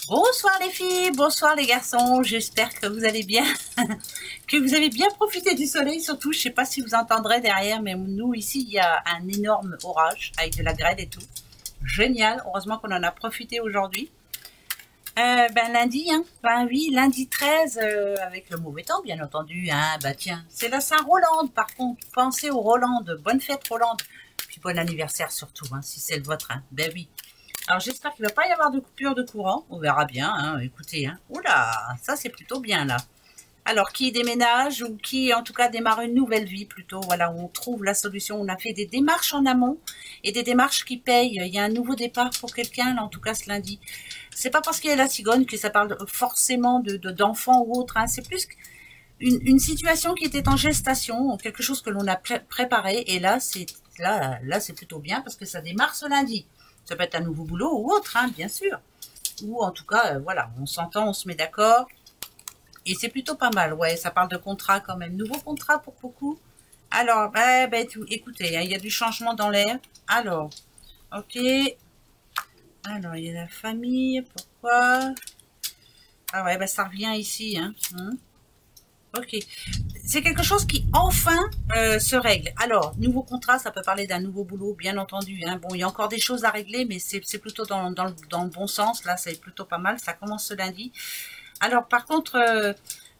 Bonsoir les filles, bonsoir les garçons, j'espère que vous allez bien, que vous avez bien profité du soleil surtout, je sais pas si vous entendrez derrière, mais nous ici il y a un énorme orage avec de la grêle et tout, génial, heureusement qu'on en a profité aujourd'hui. Lundi, hein, ben oui, lundi 13, avec le mauvais temps bien entendu, hein, bah tiens, c'est la Saint-Rolande par contre, pensez aux Rolandes, bonne fête Rolande, puis bon anniversaire surtout, hein, si c'est le vôtre, hein, ben oui. Alors j'espère qu'il ne va pas y avoir de coupure de courant. On verra bien, hein, écoutez. Hein. Oula, ça c'est plutôt bien là. Alors qui déménage ou qui en tout cas démarre une nouvelle vie plutôt. Voilà, on trouve la solution. On a fait des démarches en amont et des démarches qui payent. Il y a un nouveau départ pour quelqu'un, là, en tout cas ce lundi. C'est pas parce qu'il y a la cigogne que ça parle forcément d'enfants ou autre. Hein. C'est plus une situation qui était en gestation, quelque chose que l'on a préparé. Et là, c'est plutôt bien parce que ça démarre ce lundi. Ça peut être un nouveau boulot ou autre, hein, bien sûr. Ou en tout cas, voilà, on s'entend, on se met d'accord. Et c'est plutôt pas mal, ouais, ça parle de contrat quand même. Nouveau contrat pour beaucoup. Alors, écoutez, hein, il y a du changement dans l'air. Alors, ok. Alors, il y a la famille, pourquoi? Ah ouais, ça revient ici, hein. Ok. C'est quelque chose qui enfin se règle. Alors, nouveau contrat, ça peut parler d'un nouveau boulot, bien entendu. Hein. Bon, il y a encore des choses à régler, mais c'est plutôt dans le bon sens. Là, c'est plutôt pas mal. Ça commence ce lundi. Alors, par contre,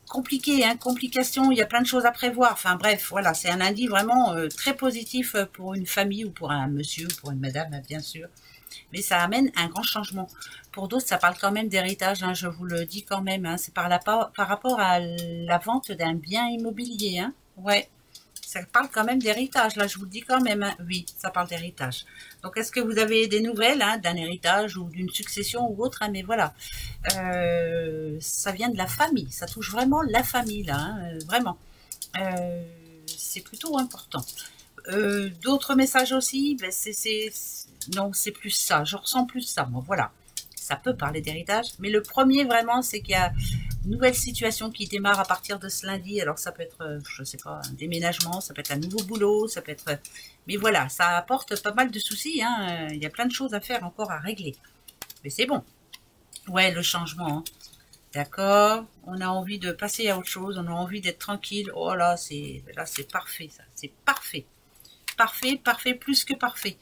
compliqué, hein, complication, il y a plein de choses à prévoir. Enfin bref, voilà, c'est un lundi vraiment très positif pour une famille ou pour un monsieur ou pour une madame, bien sûr. Mais ça amène un grand changement. Pour d'autres, ça parle quand même d'héritage, hein, je vous le dis quand même. Hein, c'est par rapport à la vente d'un bien immobilier. Hein, ouais, ça parle quand même d'héritage. Là, je vous le dis quand même. Hein, oui, ça parle d'héritage. Donc, est-ce que vous avez des nouvelles hein, d'un héritage ou d'une succession ou autre hein, mais voilà, ça vient de la famille. Ça touche vraiment la famille, là. Hein, vraiment. C'est plutôt important. D'autres messages aussi, non, c'est plus ça. Je ressens plus ça, moi. Voilà. Ça peut parler d'héritage, mais le premier vraiment, c'est qu'il y a une nouvelle situation qui démarre à partir de ce lundi. Alors ça peut être, je sais pas, un déménagement, ça peut être un nouveau boulot, ça peut être, mais voilà, ça apporte pas mal de soucis. Hein. Il y a plein de choses à faire encore à régler, mais c'est bon. Ouais, le changement. Hein. D'accord. On a envie de passer à autre chose. On a envie d'être tranquille. Oh là, c'est parfait ça. C'est parfait. Parfait, parfait, plus que parfait.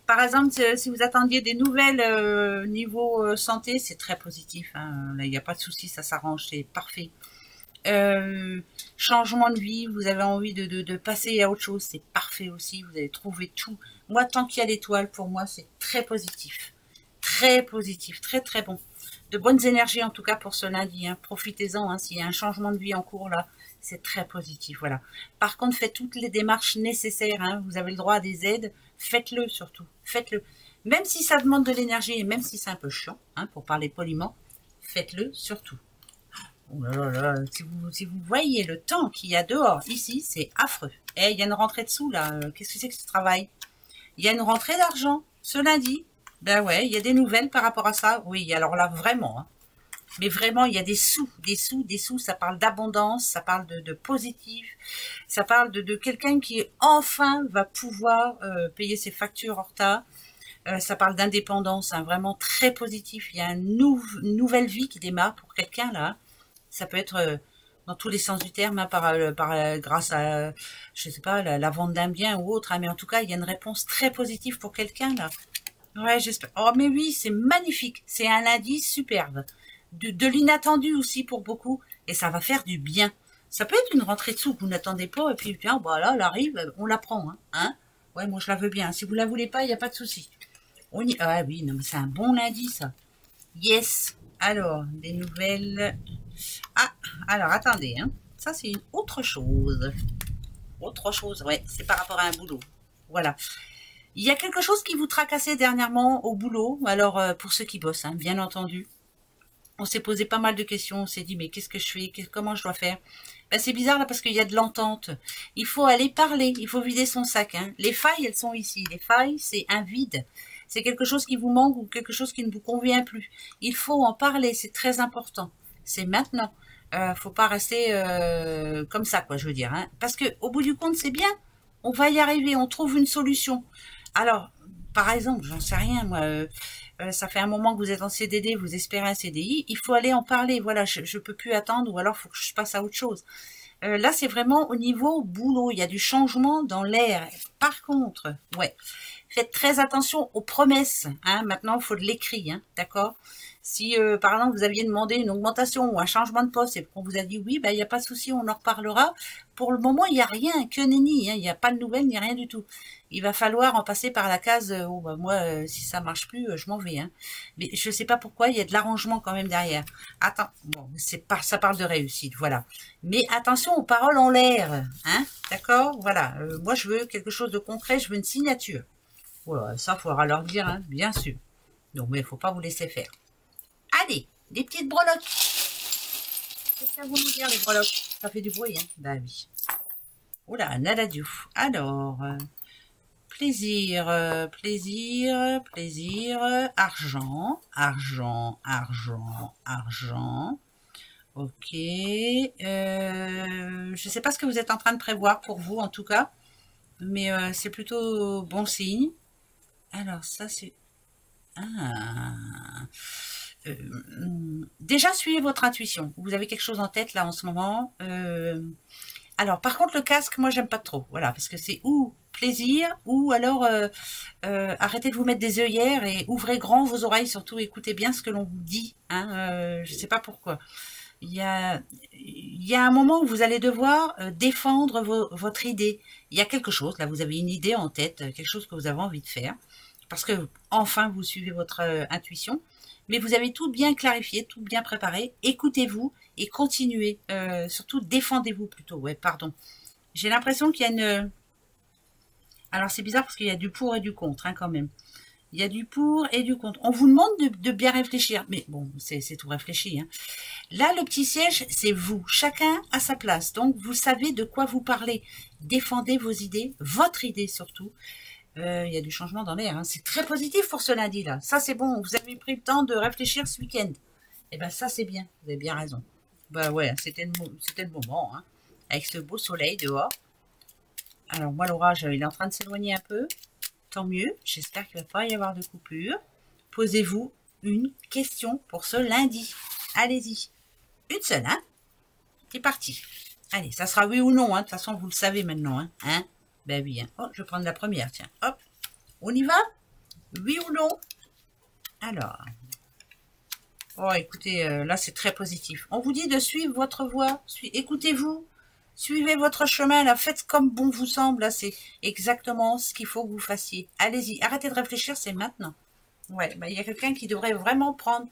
Par exemple, si vous attendiez des nouvelles niveau santé, c'est très positif. Hein. Là, il n'y a pas de souci, ça s'arrange, c'est parfait. Changement de vie, vous avez envie de passer à autre chose, c'est parfait aussi. Vous avez trouvé tout. Moi, tant qu'il y a l'étoile, pour moi, c'est très positif. Très positif, très très bon. De bonnes énergies en tout cas pour ce lundi. Hein. Profitez-en, hein, s'il y a un changement de vie en cours là, c'est très positif. Voilà. Par contre, faites toutes les démarches nécessaires. Hein. Vous avez le droit à des aides. Faites-le surtout. Faites-le. Même si ça demande de l'énergie et même si c'est un peu chiant, hein, pour parler poliment, faites-le surtout. Oh là là, si vous voyez le temps qu'il y a dehors, ici, c'est affreux. Et il y a une rentrée dessous là. Qu'est-ce que c'est que ce travail? Il y a une rentrée d'argent ce lundi. Ben ouais, il y a des nouvelles par rapport à ça. Oui, alors là, vraiment. Hein. Mais vraiment, il y a des sous, des sous, des sous. Ça parle d'abondance, ça parle de positif. Ça parle de quelqu'un qui, enfin, va pouvoir payer ses factures en retard. Ça parle d'indépendance, hein, vraiment très positif. Il y a une nouvelle vie qui démarre pour quelqu'un, là. Ça peut être dans tous les sens du terme, hein, grâce à, je sais pas, la vente d'un bien ou autre. Hein, mais en tout cas, il y a une réponse très positive pour quelqu'un, là. Ouais, j'espère. Oh, mais oui, c'est magnifique. C'est un lundi superbe. De l'inattendu aussi pour beaucoup. Et ça va faire du bien. Ça peut être une rentrée de sous que vous n'attendez pas. Et puis, tiens, bah là, elle arrive, on la prend. Hein. Ouais, moi, je la veux bien. Si vous la voulez pas, il n'y a pas de souci. Ah oui, non, mais c'est un bon lundi, ça. Yes. Alors, des nouvelles. Ah, alors, attendez. Hein. Ça, c'est une autre chose. Autre chose, ouais. C'est par rapport à un boulot. Voilà. Il y a quelque chose qui vous tracassait dernièrement au boulot, alors pour ceux qui bossent, hein, bien entendu. On s'est posé pas mal de questions, on s'est dit mais qu'est-ce que je fais, comment je dois faire? Ben, c'est bizarre là parce qu'il y a de l'entente. Il faut aller parler, il faut vider son sac. Hein. Les failles, elles sont ici. Les failles, c'est un vide. C'est quelque chose qui vous manque ou quelque chose qui ne vous convient plus. Il faut en parler, c'est très important. C'est maintenant. Faut pas rester comme ça, quoi, je veux dire. Hein. Parce que au bout du compte, c'est bien. On va y arriver, on trouve une solution. Alors, par exemple, j'en sais rien, moi, ça fait un moment que vous êtes en CDD, vous espérez un CDI, il faut aller en parler. Voilà, je peux plus attendre ou alors il faut que je passe à autre chose. Là, c'est vraiment au niveau boulot. Il y a du changement dans l'air. Par contre, ouais, faites très attention aux promesses. Hein. Maintenant, il faut de l'écrit, hein, d'accord? Si, par exemple, vous aviez demandé une augmentation ou un changement de poste et qu'on vous a dit oui, ben, il n'y a pas de souci, on en reparlera. Pour le moment, il n'y a rien, que nenni. Hein, il n'y a pas de nouvelles ni rien du tout. Il va falloir en passer par la case, oh, ben, moi, si ça marche plus, je m'en vais. Hein. Mais je ne sais pas pourquoi, il y a de l'arrangement quand même derrière. Attends, bon, c'est pas, ça parle de réussite, voilà. Mais attention aux paroles en l'air, hein, d'accord? Voilà, moi, je veux quelque chose de concret, je veux une signature. Voilà, ça, il faudra leur dire, hein, bien sûr. Donc, mais il ne faut pas vous laisser faire. Allez, des petites breloques. Qu'est-ce que ça vous nous dire, les breloques? Ça fait du bruit, hein? Bah oui. Oula, nada du. Alors, plaisir, plaisir, plaisir, argent, argent, argent, argent. Ok. Je ne sais pas ce que vous êtes en train de prévoir pour vous, en tout cas. Mais c'est plutôt bon signe. Alors, ça, c'est... Ah. Déjà, suivez votre intuition. Vous avez quelque chose en tête, là, en ce moment. Alors, par contre, le casque, moi, j'aime pas trop. Voilà, parce que c'est ou plaisir, ou alors arrêtez de vous mettre des œillères et ouvrez grand vos oreilles, surtout écoutez bien ce que l'on vous dit. Hein, je sais pas pourquoi. Il y a un moment où vous allez devoir défendre votre idée. Il y a quelque chose, là, vous avez une idée en tête, quelque chose que vous avez envie de faire, parce que enfin vous suivez votre intuition, mais vous avez tout bien clarifié, tout bien préparé. Écoutez-vous et continuez. Surtout défendez-vous plutôt. Ouais, pardon. J'ai l'impression qu'il y a une... Alors c'est bizarre parce qu'il y a du pour et du contre, hein, quand même. Il y a du pour et du contre. On vous demande de bien réfléchir, mais bon, c'est tout réfléchi. Hein. Là, le petit siège, c'est vous. Chacun à sa place. Donc, vous savez de quoi vous parlez. Défendez vos idées, votre idée surtout. Il y a du changement dans l'air. Hein. C'est très positif pour ce lundi-là. Ça, c'est bon. Vous avez pris le temps de réfléchir ce week-end. Et bien, ça, c'est bien. Vous avez bien raison. Bah ouais, c'était le moment. Hein. Avec ce beau soleil dehors. Alors, moi, l'orage, il est en train de s'éloigner un peu. Tant mieux. J'espère qu'il ne va pas y avoir de coupure. Posez-vous une question pour ce lundi. Allez-y. Une seule, hein? C'est parti. Allez, ça sera oui ou non. Hein. De toute façon, vous le savez maintenant. Hein? Ben oui. Hein. Oh, je vais prendre la première. Tiens, hop. On y va? Oui ou non? Alors. Oh, écoutez, là, c'est très positif. On vous dit de suivre votre voie. Écoutez-vous. Suivez votre chemin. Là, faites comme bon vous semble. Là, c'est exactement ce qu'il faut que vous fassiez. Allez-y. Arrêtez de réfléchir. C'est maintenant. Ouais, ben, il y a quelqu'un qui devrait vraiment prendre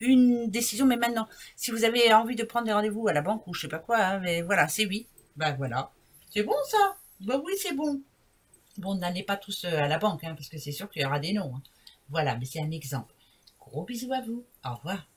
une décision, mais maintenant, si vous avez envie de prendre des rendez-vous à la banque ou je sais pas quoi, hein, mais voilà, c'est oui. Ben voilà, c'est bon ça. Ben oui, c'est bon. Bon, n'allez pas tous à la banque, hein, parce que c'est sûr qu'il y aura des noms. Hein. Voilà, mais c'est un exemple. Gros bisous à vous. Au revoir.